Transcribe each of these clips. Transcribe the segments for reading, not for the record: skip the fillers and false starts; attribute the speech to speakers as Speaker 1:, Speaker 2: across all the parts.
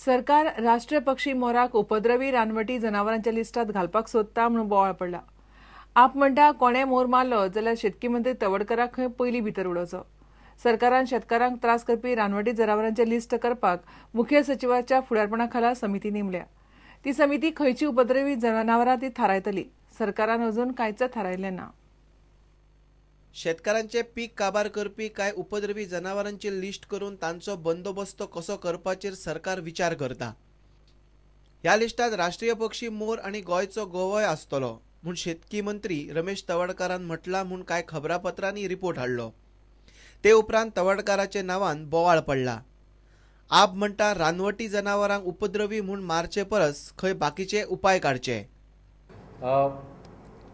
Speaker 1: सरकार राष्ट्रीय पक्षी मोराक उपद्रवी रानवटी जनावरांच्या लिस्टात घालपाक सोदता म्हणून बोवाळ पडला। आप म्हणटा कोणे मोर मारलो जाल्यार शेतकी मंत्री तवडकराक खंय पयलीं भितर उडोवचो। सरकारान शेतकारांक त्रास करपी रानवटी जनावरांचे लिस्ट करपाक मुखेल सचिवाच्या फुडारपणा खाला समिती नेमल्या। ती समिती खंयची उपद्रवी जनावरां ती थारायतली। सरकारान अजून कांयच थारायिल्लें ना।
Speaker 2: शेतकारांचे पीक काबार करपी काय उपद्रवी जनावरांची लिस्ट करून तांचो बंदोबस्त कसो करपाचेर सरकार विचार करता। ह्या लिस्टात राष्ट्रीय पक्षी मोर आणि गोंयचो गोवोय आसतलो म्हूण शेतकी मंत्री रमेश तवडकरान म्हटला म्हूण काय खबरापत्रांनी रिपोर्ट हाडलो। ते उपरांत तवडकराचे नांवान बोवाळ पडला। आप म्हणटा रानवटी जनावरांक उपद्रवी म्हूण मारचे परस खंय बाकीचे उपाय काडचे।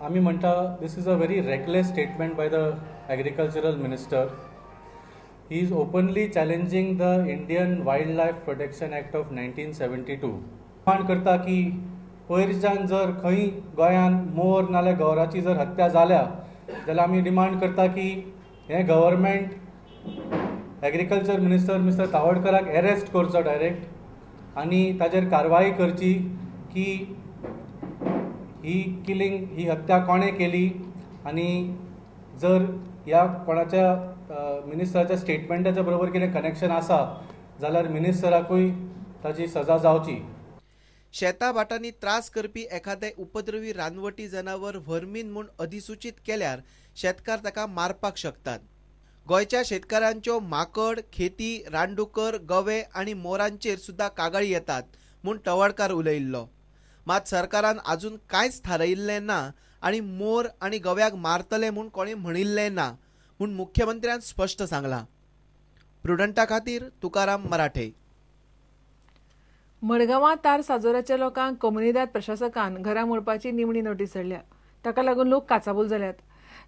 Speaker 3: आम्ही म्हणटा this is a very reckless statement by the agricultural minister. He is openly challenging the Indian wild life protection act of 1972। Demand करता की पयरच्यान जर खंय गोंयान मोर नाल्यार गौराची जर हत्या जाल्या जाल्यार आमी डिमांड करता की हे गव्हर्मेंट एग्रीकल्चर मिनिस्टर मिस्टर तावडकराक अरेस्ट करचो डायरेक्ट आनी ताजेर कारवाई करची की ही हत्या कोणे केली आणि जर ह्या कोणाच्या मिनिस्टराच्या स्टेटमेंटाच्या बरोबर कितें कनेक्शन आसा जाल्यार मिनिस्टराकूय ताची सजा जावची।
Speaker 2: शेता भाटांनी त्रास करपी एखादे उपद्रवी रानवटी जनावर व्हरमीन म्हूण अधिसूचित केल्यार शेतकार ताका मारपाक शकतात। गोंयच्या शेतकारांच्यो माकड, खेती, रानडुकर, गवे आणि मोरांचेर सुद्धा कागाळी येतात म्हूण तवडकार उलयिल्लो। मात सरकारान अजून कांयच थारायिल्लें ना आणि मोर आणि गव्याक मारतले म्हूण कोणी म्हणिल्लें ना म्हूण मुख्यमंत्र्यान स्पष्ट सांगलां। प्रुडंटा खातीर तुकाराम मराठे।
Speaker 1: मडगांवां तार साजोराच्या लोकांक कम्युनिदाद प्रशासकान घरां मोडपाची निमणी नोटीस धाडल्या। ताका लागून लोक काचाबूल जाल्यात।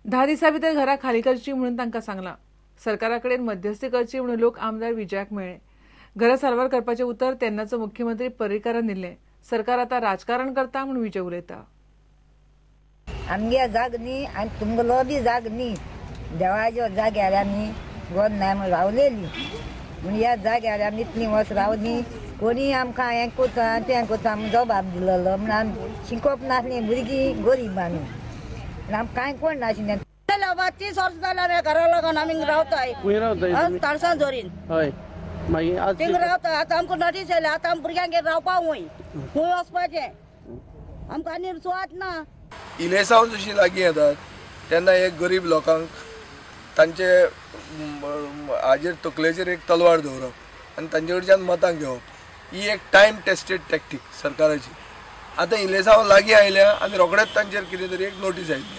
Speaker 1: 10 दिसां भितर घरां खाली करची म्हणून तांकां सांगलां। सरकारा कडेन मध्यस्थी करची म्हणून लोक आमदार विजयाक मेळ्ळे। घरां सारवार करपाचें उतर तेन्नाचो मुख्यमंत्री पर्रीकारान दिल्लें। सरकार आता राजकारण करता म्हणून विजय उलयता।
Speaker 4: आमगे जाग न्ही आनी तुमगलो बी जाग न्ही। देवाच्यो जाग्यार आमी गोद नाय म्हूण रावलेली म्हूण ह्या जाग्यार आमी इतली वर्स रावली। कोणी आमकां हें कोता तें कोता म्हूण जबाब दिलोलो म्हूण आमी शिकोवप नासलीं भुरगीं गरीब आमी आमकां कांय कोण नाशिल्लें।
Speaker 5: 30 वर्स जाल्यार घरा लागून आमी रावताय ताळसा जोरीन थिंग रावता। आतां आमकां नोटीस येयल्या आतां भुरग्यांक रावपा खूंय वचपाचें आमकां आनी सुवात ना।
Speaker 6: इलेसांव जशी लागीं येतात तेन्ना एक गरीब लोकांक तांचे हाजेर तकलेचेर एक तलवार दवरप आनी तांचे कडच्यान मतां घेवप ही एक टायम टेस्टेड टॅक्टीक सरकाराची। आतां इलेसांव लागीं आयल्या आनी रोखडेच तांचेर कितें तरी एक नोटीस आयिल्ली।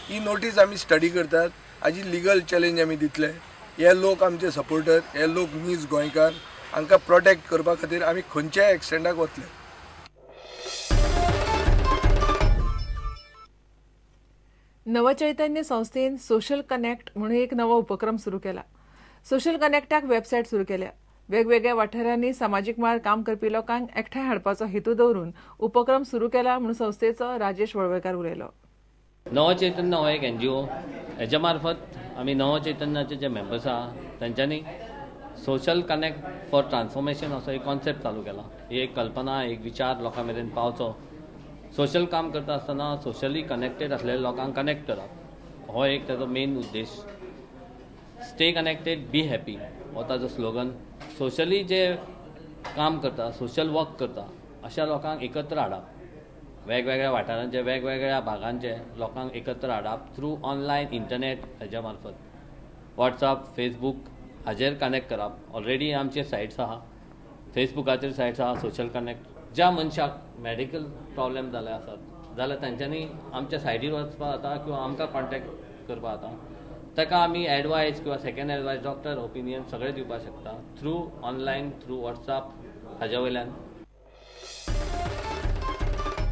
Speaker 6: ही नोटीस आमी स्टडी करतात। हाजी लिगल चॅलेंज आमी दितले। हे लोक आमचे सपोर्टर, हे लोक नीज गोंयकार, हांकां प्रोटेक्ट करपा खातीर आमी खंयच्याय एक्सटेंडाक वतले।
Speaker 1: नवचैतन्य संस्थेन सोशल कनेक्ट म्हणून एक नवो उपक्रम सुरू केला। सोशल कनेक्टाक वेबसायट सुरू केल्या। वेगवेगळ्या वाठारांनी सामाजीक मळार काम करपी लोकांक एकठांय हाडपाचो हेतू दवरून उपक्रम सुरू केला म्हणून संस्थेचो राजेश वळवयकार उलयलो।
Speaker 7: नवचैतन्य हो एक NGO हेच्या मार्फत आमी नवचैतन्याचे जे मेंबर्स आहा तांच्यांनी सोशल कनेक्ट फॉर ट्रान्सफॉर्मेशन असो एक कॉन्सेप्ट चालू केला। ही एक कल्पना, एक विचार लोकां मेरेन पावचो। सोशल काम करता आसतना सोशली कनेक्टेड आसलेल्या लोकांक कनेक्ट करप हो एक ताजो मेन उद्देश। स्टे कनेक्टेड, बी हॅपी हो ताजो स्लोगन। सोशली जे काम करता, सोशल वर्क करता अशा लोकांक एकत्र हाडप, वेगवेगळ्या वाठारांचे वेगवेगळ्या भागांचे लोकांक एकत्र हाडप थ्रू ऑनलायन इंटरनेट हेच्या मार्फत व्हॉट्सअप, फेसबूक हाजेर कनेक्ट करप। ऑलरेडी आमचे सायट्स आहा, फेसबुकाचेर सायट्स आहा सोशल कनेक्ट। ज्या मनशाक मेडिकल प्रॉब्लेम जाले आसात जाल्यार तांच्यांनी आमच्या सायटीर वचपा जाता किंवा आमकां कॉन्टॅक्ट करपा जाता। ताका आमी एडवायस किंवा सेकंड एडवायस, डॉक्टर ओपिनियन सगळें दिवपाक शकता थ्रू ऑनलायन, थ्रू व्हॉट्सअप हाजे वयल्यान।